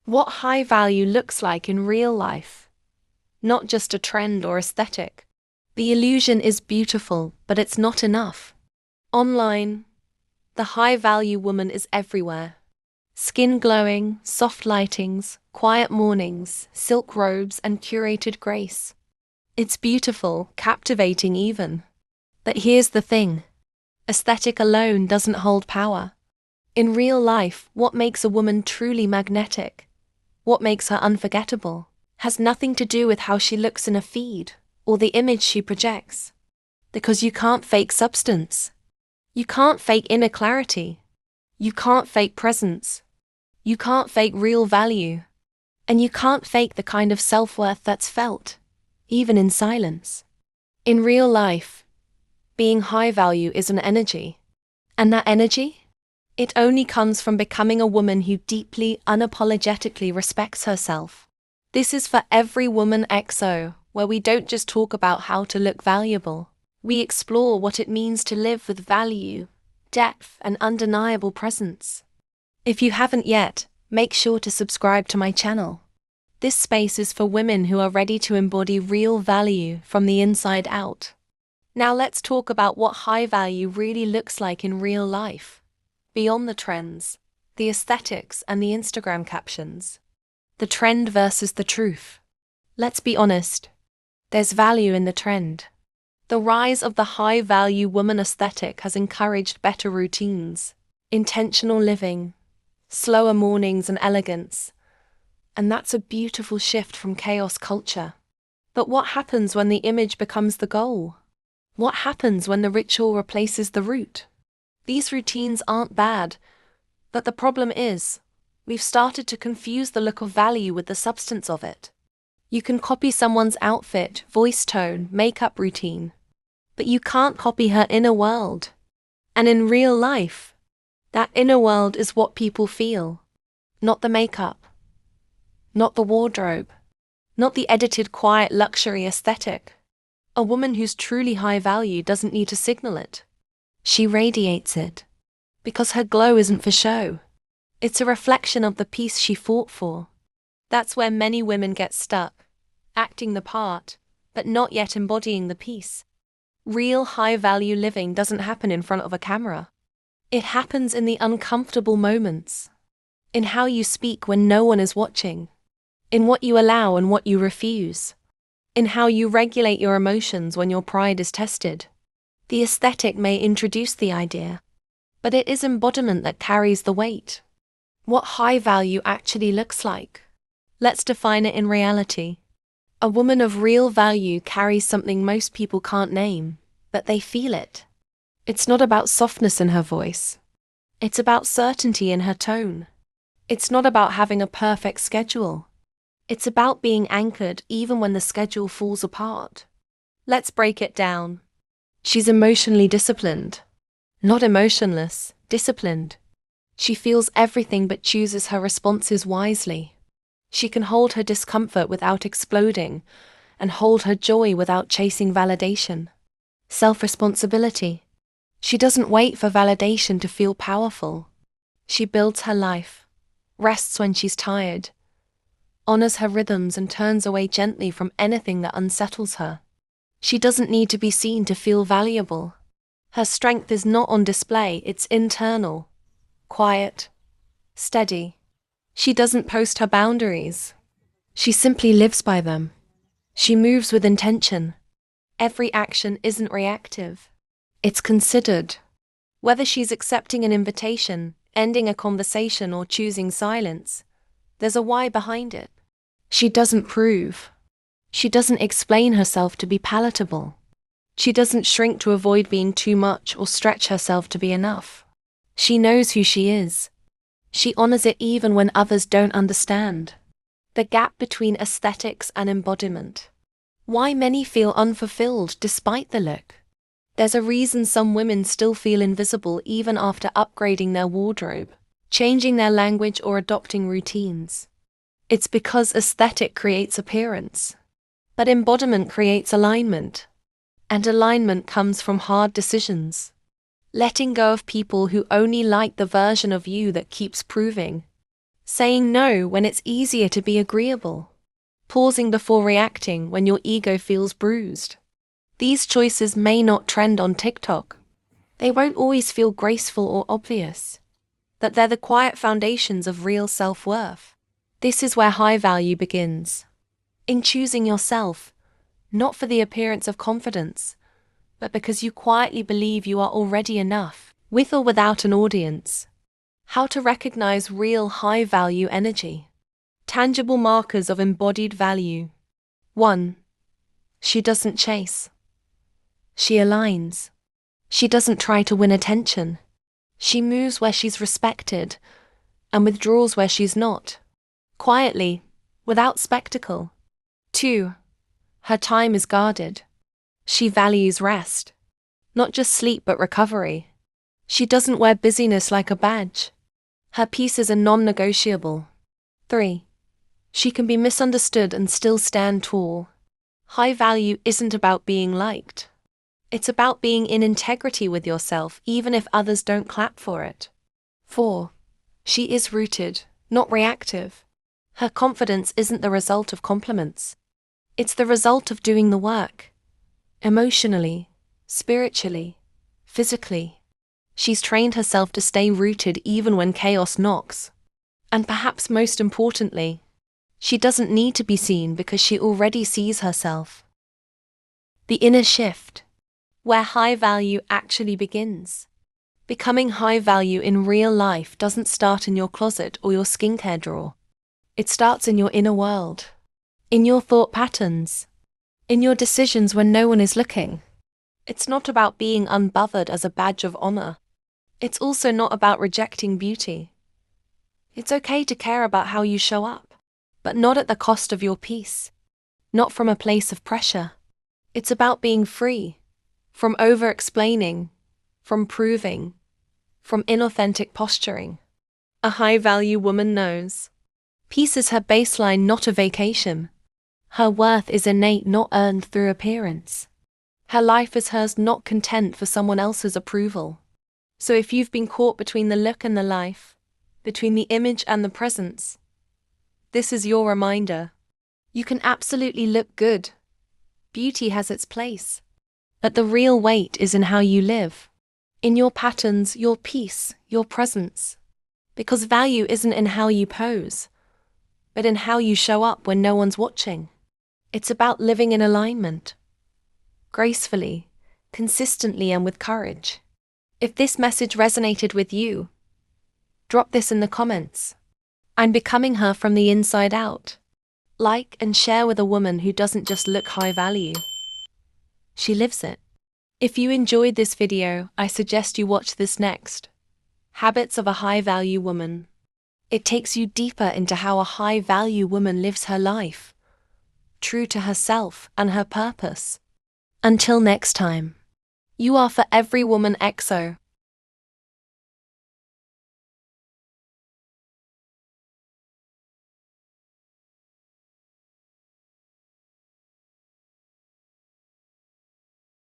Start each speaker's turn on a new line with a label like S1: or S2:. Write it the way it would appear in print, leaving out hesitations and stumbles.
S1: What high value looks like in real life, not just a trend or aesthetic. The illusion is beautiful, but it's not enough. Online, the high value woman is everywhere. Skin glowing, soft lightings, quiet mornings, silk robes, and curated grace. It's beautiful, captivating even. But here's the thing. Aesthetic alone doesn't hold power. In real life, what makes a woman truly magnetic, what makes her unforgettable, has nothing to do with how she looks in a feed or the image she projects. Because you can't fake substance. You can't fake inner clarity. You can't fake presence. You can't fake real value. And you can't fake the kind of self-worth that's felt, even in silence. In real life, being high value is an energy. And that energy? It only comes from becoming a woman who deeply, unapologetically respects herself. This is for every woman XO, where we don't just talk about how to look valuable. We explore what it means to live with value, depth, and undeniable presence. If you haven't yet, make sure to subscribe to my channel. This space is for women who are ready to embody real value from the inside out. Now let's talk about what high value really looks like in real life. Beyond the trends, the aesthetics, and the Instagram captions. The trend versus the truth. Let's be honest. There's value in the trend. The rise of the high-value woman aesthetic has encouraged better routines, intentional living, slower mornings, and elegance. And that's a beautiful shift from chaos culture. But what happens when the image becomes the goal? What happens when the ritual replaces the root? These routines aren't bad, but the problem is, we've started to confuse the look of value with the substance of it. You can copy someone's outfit, voice tone, makeup routine, but you can't copy her inner world. And in real life, that inner world is what people feel, not the makeup, not the wardrobe, not the edited quiet luxury aesthetic. A woman who's truly high value doesn't need to signal it. She radiates it, because her glow isn't for show. It's a reflection of the peace she fought for. That's where many women get stuck, acting the part, but not yet embodying the peace. Real high-value living doesn't happen in front of a camera. It happens in the uncomfortable moments, in how you speak when no one is watching, in what you allow and what you refuse, in how you regulate your emotions when your pride is tested. The aesthetic may introduce the idea, but it is embodiment that carries the weight. What high value actually looks like. Let's define it in reality. A woman of real value carries something most people can't name, but they feel it. It's not about softness in her voice. It's about certainty in her tone. It's not about having a perfect schedule. It's about being anchored even when the schedule falls apart. Let's break it down. She's emotionally disciplined. Not emotionless, disciplined. She feels everything but chooses her responses wisely. She can hold her discomfort without exploding, and hold her joy without chasing validation. Self-responsibility. She doesn't wait for validation to feel powerful. She builds her life, rests when she's tired, honors her rhythms and turns away gently from anything that unsettles her. She doesn't need to be seen to feel valuable. Her strength is not on display, it's internal, quiet, steady. She doesn't post her boundaries. She simply lives by them. She moves with intention. Every action isn't reactive. It's considered. Whether she's accepting an invitation, ending a conversation, or choosing silence, there's a why behind it. She doesn't prove. She doesn't explain herself to be palatable. She doesn't shrink to avoid being too much or stretch herself to be enough. She knows who she is. She honors it even when others don't understand. The gap between aesthetics and embodiment. Why many feel unfulfilled despite the look. There's a reason some women still feel invisible even after upgrading their wardrobe, changing their language, or adopting routines. It's because aesthetic creates appearance. But embodiment creates alignment. And alignment comes from hard decisions. Letting go of people who only like the version of you that keeps proving. saying no when it's easier to be agreeable, pausing before reacting when your ego feels bruised. These choices may not trend on TikTok. They won't always feel graceful or obvious, but they're the quiet foundations of real self-worth. This is where high value begins. In choosing yourself, not for the appearance of confidence, but because you quietly believe you are already enough, with or without an audience. How to recognize real high-value energy. Tangible markers of embodied value. 1. She doesn't chase. She aligns. She doesn't try to win attention. She moves where she's respected and withdraws where she's not. Quietly, without spectacle. 2. Her time is guarded. She values rest. Not just sleep but recovery. She doesn't wear busyness like a badge. Her pieces are non-negotiable. 3. She can be misunderstood and still stand tall. High value isn't about being liked. It's about being in integrity with yourself even if others don't clap for it. 4. She is rooted, not reactive. Her confidence isn't the result of compliments. It's the result of doing the work. Emotionally, spiritually, physically. She's trained herself to stay rooted even when chaos knocks. And perhaps most importantly, she doesn't need to be seen because she already sees herself. The inner shift, where high value actually begins. Becoming high value in real life doesn't start in your closet or your skincare drawer. It starts in your inner world, in your thought patterns, in your decisions when no one is looking. It's not about being unbothered as a badge of honor. It's also not about rejecting beauty. It's okay to care about how you show up, but not at the cost of your peace, not from a place of pressure. It's about being free, from over-explaining, from proving, from inauthentic posturing. A high-value woman knows. Peace is her baseline, not a vacation. Her worth is innate, not earned through appearance. Her life is hers, not content for someone else's approval. So if you've been caught between the look and the life, between the image and the presence, this is your reminder. You can absolutely look good. Beauty has its place. But the real weight is in how you live. In your patterns, your peace, your presence. Because value isn't in how you pose, but in how you show up when no one's watching. It's about living in alignment. Gracefully, consistently, and with courage. If this message resonated with you, drop this in the comments. I'm becoming her from the inside out. Like and share with a woman who doesn't just look high value. She lives it. If you enjoyed this video, I suggest you watch this next. Habits of a high-value woman. It takes you deeper into how a high-value woman lives her life, true to herself and her purpose. Until next time, you are for every woman XO.